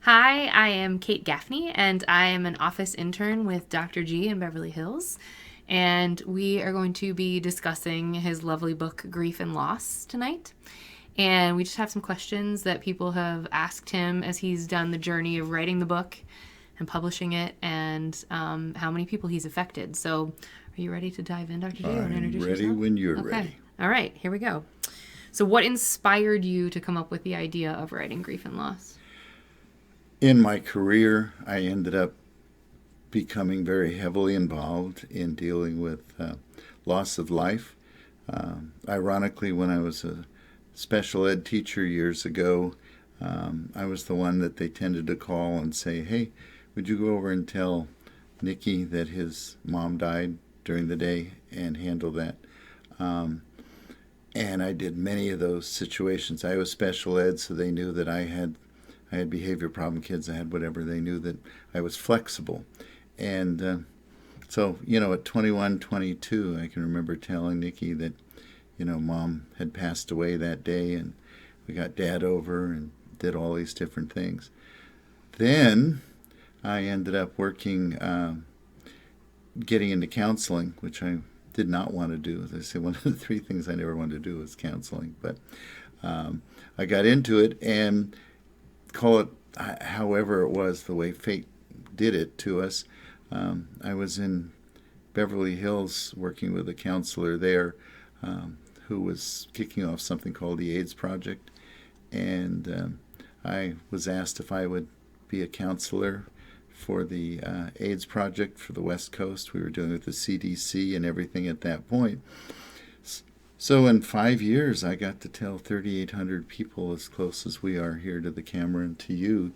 Hi, I am Kate Gaffney, and I am an office intern with Dr.G in Beverly Hills. And we are going to be discussing his lovely book, Grief&Loss, tonight. And we just have some questions that people have asked him as he's done the journey of writing the book and publishing it, and how many people he's affected. So, are you ready to dive in, Dr.G? You want to I'm introduce ready yourself? when you're Okay. ready. All right, here we go. So, what inspired you to come up with the idea of writing Grief&Loss? In my career, I ended up becoming very heavily involved in dealing with loss of life. Ironically, when I was a special ed teacher years ago, I was the one that they tended to call and say, "Hey, would you go over and tell Nicky that his mom died during the day and handle that?" Um, and I did many of those situations. I was special ed, so they knew that I had behavior problem kids. I had whatever. They knew that I was flexible, and so at 21, 22, I can remember telling Nikki that mom had passed away that day, and we got dad over and did all these different things. Then I ended up working, getting into counseling, which I did not want to do. As I say, one of the three things I never wanted to do was counseling. But I got into it, and call it however it was, the way fate did it to us. I was in Beverly Hills working with a counselor there who was kicking off something called the AIDS Project. And I was asked if I would be a counselor for the AIDS Project for the West Coast. We were doing it with the CDC and everything at that point. So in 5 years, I got to tell 3,800 people, as close as we are here to the camera and to you,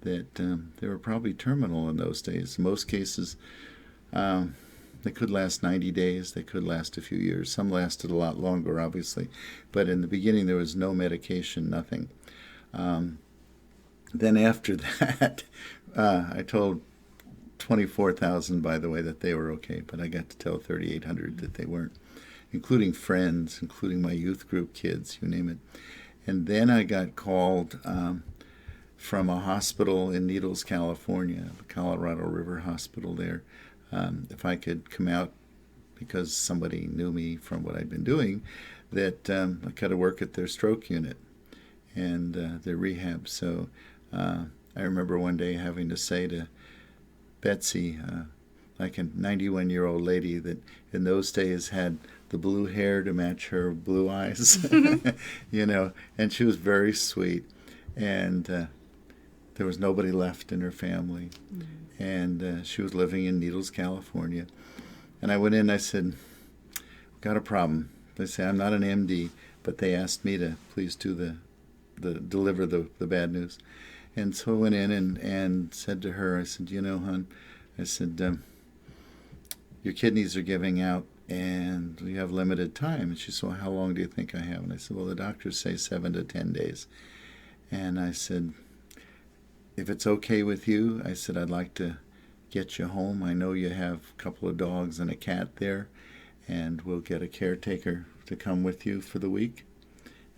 that they were probably terminal in those days. In most cases, they could last 90 days. They could last a few years. Some lasted a lot longer, obviously. But in the beginning, there was no medication, nothing. Then after that, I told 24,000, by the way, that they were okay. But I got to tell 3,800 that they weren't, including friends, including my youth group kids, you name it. And then I got called from a hospital in Needles, California, the Colorado River Hospital there, if I could come out because somebody knew me from what I'd been doing, that I could work at their stroke unit and their rehab. So I remember one day having to say to Betsy, like a 91-year-old lady that in those days had the blue hair to match her blue eyes, and she was very sweet. And there was nobody left in her family. And she was living in Needles, California. And I went in and I said, "Got a problem." They say, "I'm not an MD," but they asked me to please do deliver the bad news. And so I went in and said to her, I said, hon, I said, your kidneys are giving out and we have limited time. And she said, "Well, how long do you think I have?" And I said, "Well, the doctors say 7 to 10 days. And I said, "If it's okay with you," I said, "I'd like to get you home. I know you have a couple of dogs and a cat there, and we'll get a caretaker to come with you for the week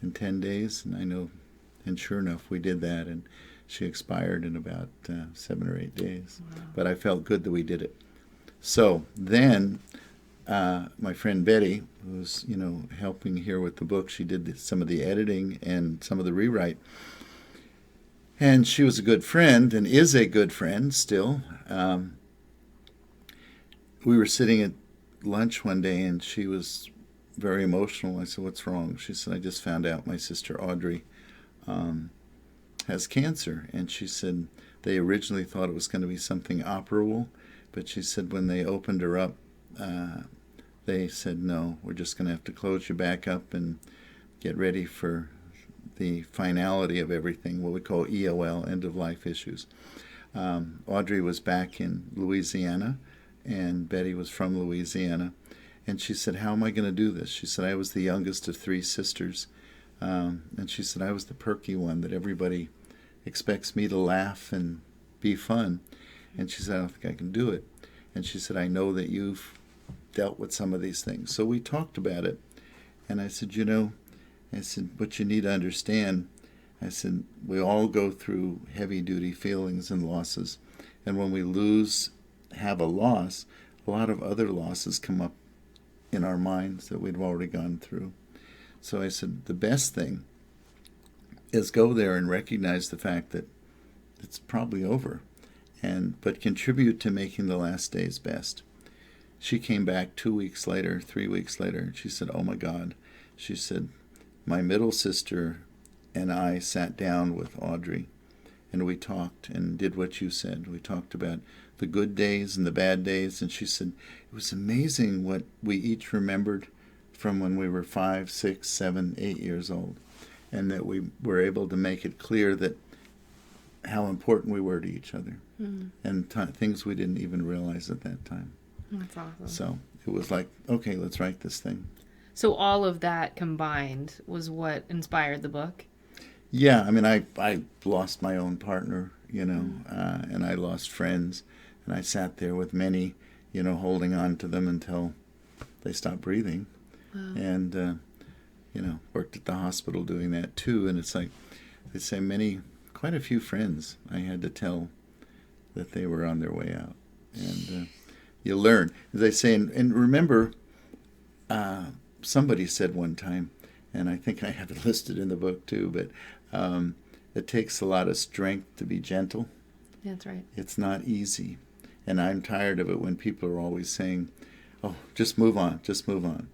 in 10 days. And I know, and sure enough, we did that, and she expired in about 7 or 8 days. Wow. But I felt good that we did it. So then my friend Betty, who's helping here with the book, she did some of the editing and some of the rewrite. And she was a good friend and is a good friend still. We were sitting at lunch one day and she was very emotional. I said, "What's wrong?" She said, "I just found out my sister Audrey has cancer." And she said they originally thought it was going to be something operable, but she said when they opened her up, they said, "No, we're just going to have to close you back up and get ready for the finality of everything," what we call EOL, end-of-life issues. Audrey was back in Louisiana, and Betty was from Louisiana. And she said, "How am I going to do this?" She said, "I was the youngest of 3 sisters." And she said, "I was the perky one that everybody expects me to laugh and be fun." And she said, "I don't think I can do it." And she said, "I know that you've dealt with some of these things." So we talked about it. And I said, I said, "What you need to understand I said, we all go through heavy-duty feelings and losses. And when we have a loss, a lot of other losses come up in our minds that we'd already gone through. So I said, the best thing is go there and recognize the fact that it's probably over, but contribute to making the last days best. She came back 2 weeks later, 3 weeks later, and she said, oh my God. She said, my middle sister and I sat down with Audrey, and we talked and did what you said. We talked about the good days and the bad days, and she said, it was amazing what we each remembered from when we were 5, 6, 7, 8 years old, and that we were able to make it clear that how important we were to each other, and things we didn't even realize at that time. That's awesome. So it was like, okay, let's write this thing. So all of that combined was what inspired the book? Yeah, I mean, I lost my own partner, and I lost friends, and I sat there with many, holding on to them until they stopped breathing. Wow. And, worked at the hospital doing that too. And it's like, they say quite a few friends I had to tell that they were on their way out. And you learn. As they say, and remember, somebody said one time, and I think I have it listed in the book too, but it takes a lot of strength to be gentle. That's right. It's not easy. And I'm tired of it when people are always saying, oh, just move on, just move on.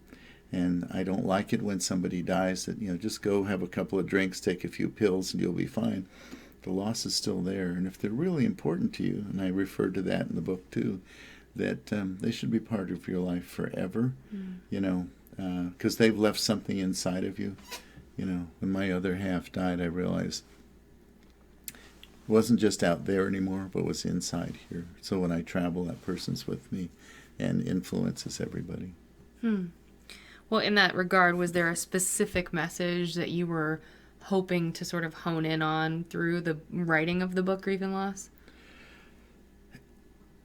And I don't like it when somebody dies that, just go have a couple of drinks, take a few pills, and you'll be fine. The loss is still there. And if they're really important to you, and I referred to that in the book too, that they should be part of your life forever, because they've left something inside of you. When my other half died, I realized it wasn't just out there anymore, but was inside here. So when I travel, that person's with me and influences everybody. Well, in that regard, was there a specific message that you were hoping to sort of hone in on through the writing of the book, Grief&Loss?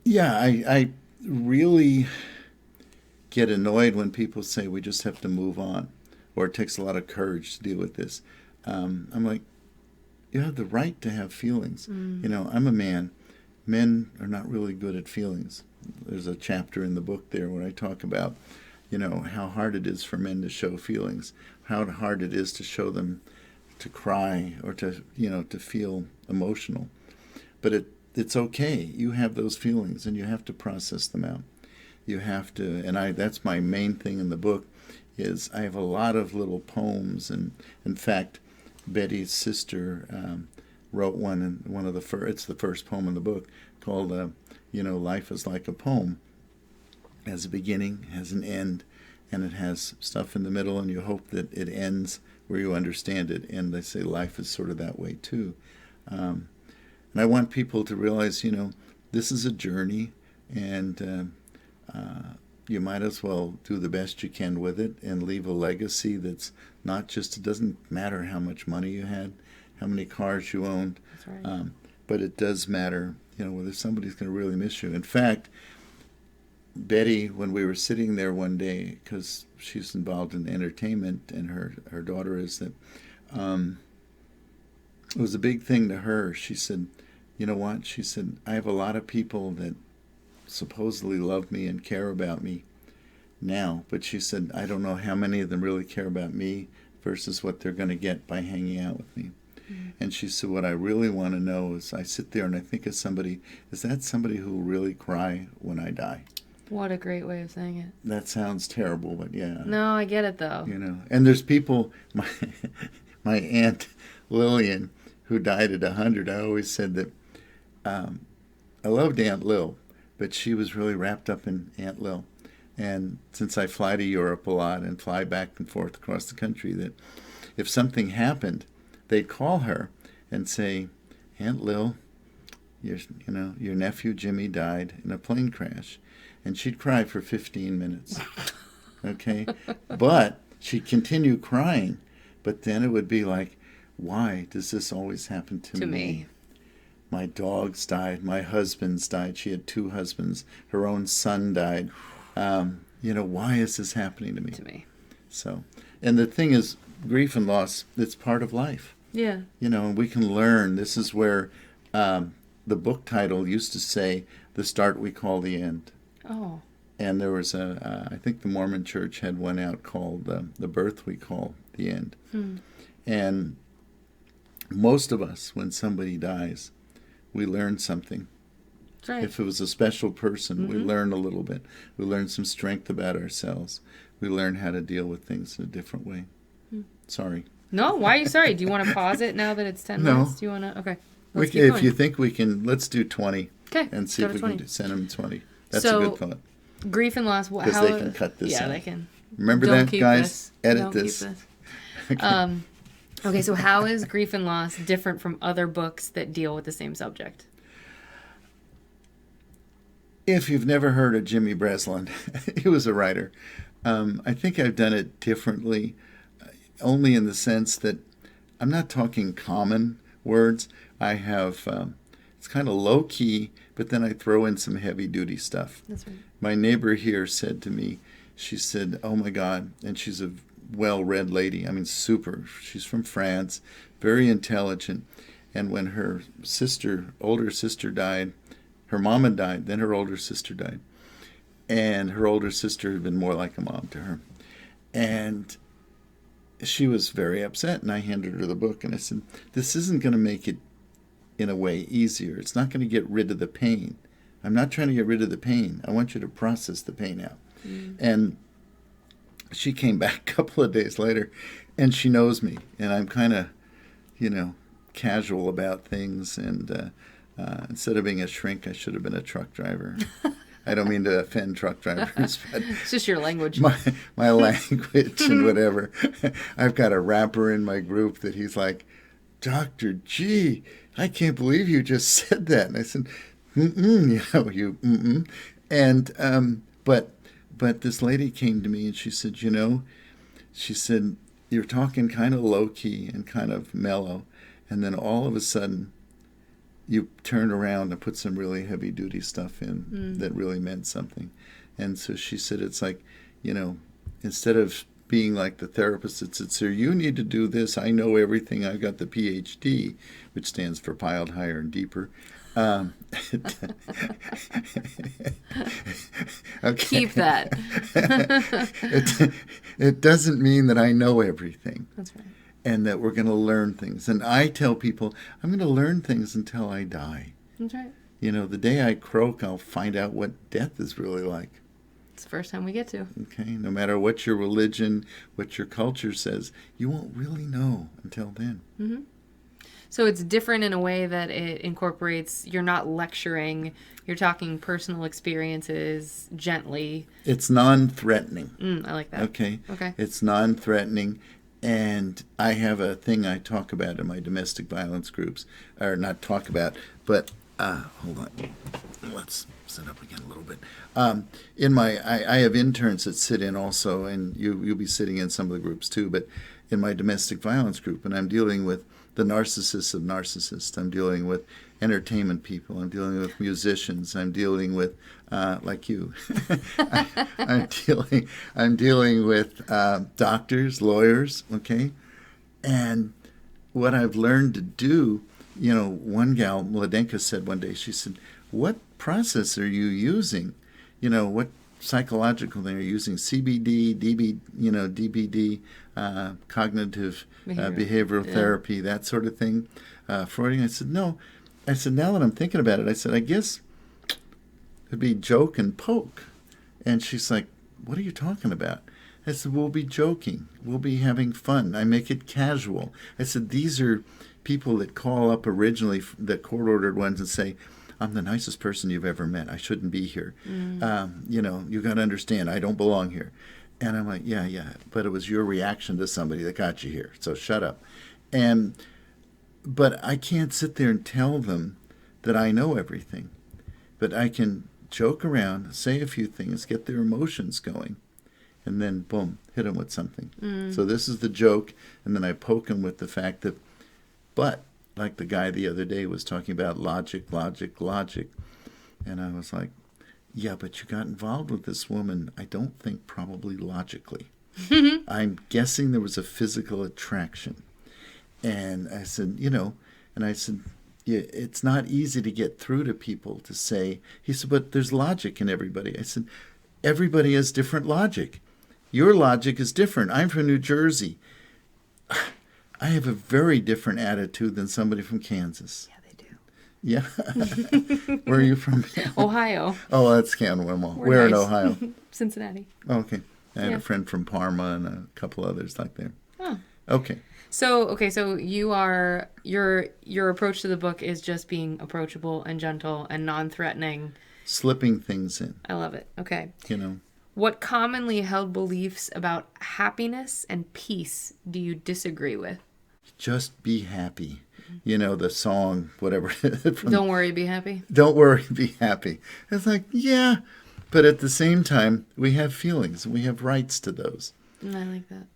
Yeah, I really get annoyed when people say we just have to move on, or it takes a lot of courage to deal with this. I'm like, you have the right to have feelings. I'm a man. Men are not really good at feelings. There's a chapter in the book there where I talk about, how hard it is for men to show feelings, how hard it is to show them to cry or to, to feel emotional. But it's okay. You have those feelings and you have to process them out. You have to, and that's my main thing in the book, is I have a lot of little poems. And in fact, Betty's sister wrote one, and it's the first poem in the book, called, Life is Like a Poem. It has a beginning, has an end, and it has stuff in the middle, and you hope that it ends where you understand it. And they say life is sort of that way too. And I want people to realize, this is a journey, and you might as well do the best you can with it and leave a legacy that's not just, it doesn't matter how much money you had, how many cars you owned, that's right. But it does matter, whether somebody's going to really miss you. In fact, Betty, when we were sitting there one day, because she's involved in entertainment and her daughter is, that it was a big thing to her. She said, you know what? She said, I have a lot of people that supposedly love me and care about me now, but she said, I don't know how many of them really care about me versus what they're going to get by hanging out with me. And she said, what I really want to know is, I sit there and I think of somebody, is that somebody who will really cry when I die? What a great way of saying it. That sounds terrible, but yeah. No, I get it though. And there's people, my Aunt Lillian, who died at 100, I always said that I loved Aunt Lil, but she was really wrapped up in Aunt Lil. And since I fly to Europe a lot and fly back and forth across the country, that if something happened, they'd call her and say, Aunt Lil, your nephew Jimmy died in a plane crash. And she'd cry for 15 minutes. Okay? But she'd continue crying. But then it would be like, why does this always happen to me? My dogs died. My husband's died. She had 2 husbands. Her own son died. Why is this happening to me? To me. So, and the thing is, grief and loss, it's part of life. Yeah. And we can learn. This is where the book title used to say, "The Start We Call the End." Oh. And there was I think the Mormon Church had one out called "The Birth We Call the End." And most of us, when somebody dies, we learn something. That's right. If it was a special person, we learn a little bit. We learn some strength about ourselves. We learn how to deal with things in a different way. Sorry. No, why are you sorry? Do you want to pause it now that it's 10 No. minutes? Do you want to? Okay. Let's keep If going. you think we can, let's do 20. Okay. And see go if to we 20. can send them 20. That's So, a good thought. Grief and loss. Because How? they can cut this out. Yeah, they can. Remember Don't that, keep guys? this. Edit Don't this. Keep this. Okay, so how is Grief and Loss different from other books that deal with the same subject? If you've never heard of Jimmy Breslin, he was a writer. I think I've done it differently, only in the sense that I'm not talking common words. I have, it's kind of low key, but then I throw in some heavy duty stuff. That's right. My neighbor here said to me, she said, "Oh my God," and she's a well-read lady. I mean, super. She's from France, very intelligent. And when her older sister died, her mom had died, then her older sister died. And her older sister had been more like a mom to her. And she was very upset, and I handed her the book, and I said, "This isn't going to make it, in a way, easier. It's not going to get rid of the pain. I'm not trying to get rid of the pain. I want you to process the pain out." And she came back a couple of days later, and she knows me, and I'm kind of, casual about things, and instead of being a shrink, I should have been a truck driver. I don't mean to offend truck drivers, but It's just your language. my language and whatever. I've got a rapper in my group that he's like, "Dr. G, I can't believe you just said that." And I said, "Mm-mm." And but this lady came to me and she said, she said, "You're talking kind of low key and kind of mellow, and then all of a sudden you turned around and put some really heavy duty stuff in that really meant something." And so she said, it's like, instead of being like the therapist that said, "Sir, you need to do this. I know everything. I've got the ph.d," which stands for piled higher and deeper. Okay. Keep that. It doesn't mean that I know everything. That's right. And that we're going to learn things. And I tell people, I'm going to learn things until I die. That's right. The day I croak, I'll find out what death is really like. It's the first time we get to. Okay? No matter what your religion, what your culture says, you won't really know until then. Mm-hmm. So it's different in a way that it incorporates, you're not lecturing, you're talking personal experiences gently. It's non-threatening. I like that. Okay? Okay. It's non-threatening. And I have a thing I talk about in my domestic violence groups, or not talk about, but hold on. Let's sit up again a little bit. I have interns that sit in also, and you'll be sitting in some of the groups too, but in my domestic violence group, and I'm dealing with the narcissists of narcissists. I'm dealing with entertainment people. I'm dealing with musicians. I'm dealing with, like you. I'm dealing with doctors, lawyers. Okay, and what I've learned to do, one gal, Mladenka, said one day. She said, "What process are you using? What psychological thing are you using? CBD, DBD, cognitive behavioral therapy, that sort of thing, Freudian." I said, "No." I said, "Now that I'm thinking about it," I said, "I guess it'd be joke and poke." And she's like, "What are you talking about?" I said, "We'll be joking. We'll be having fun. I make it casual." I said, "These are people that call up originally, the court-ordered ones, and say, 'I'm the nicest person you've ever met. I shouldn't be here. You got to understand, I don't belong here.'" And I'm like, yeah, but it was your reaction to somebody that got you here, so shut up. But I can't sit there and tell them that I know everything. But I can joke around, say a few things, get their emotions going, and then, boom, hit them with something. So this is the joke, and then I poke them with the fact that, but, like the guy the other day was talking about logic. And I was like, "Yeah, but you got involved with this woman, I don't think probably logically. I'm guessing there was a physical attraction. And I said, and I said, yeah, it's not easy to get through to people to say, he said, but there's logic in everybody. I said, everybody has different logic. Your logic is different. I'm from New Jersey. I have a very different attitude than somebody from Kansas. Yeah, they do. Yeah. Where are you from? Ohio. Oh, that's Canwimble. We're Where in nice. Ohio? Cincinnati. Okay. I had Yeah. a friend from Parma and a couple others like there. Oh. Okay. So you are your approach to the book is just being approachable and gentle and non-threatening. Slipping things in, I love it. Okay. What commonly held beliefs about happiness and peace do you disagree with? Just be happy. The song, whatever. Don't worry, be happy. Don't worry, be happy. It's like, yeah, but at the same time, we have feelings and we have rights to those. I like that.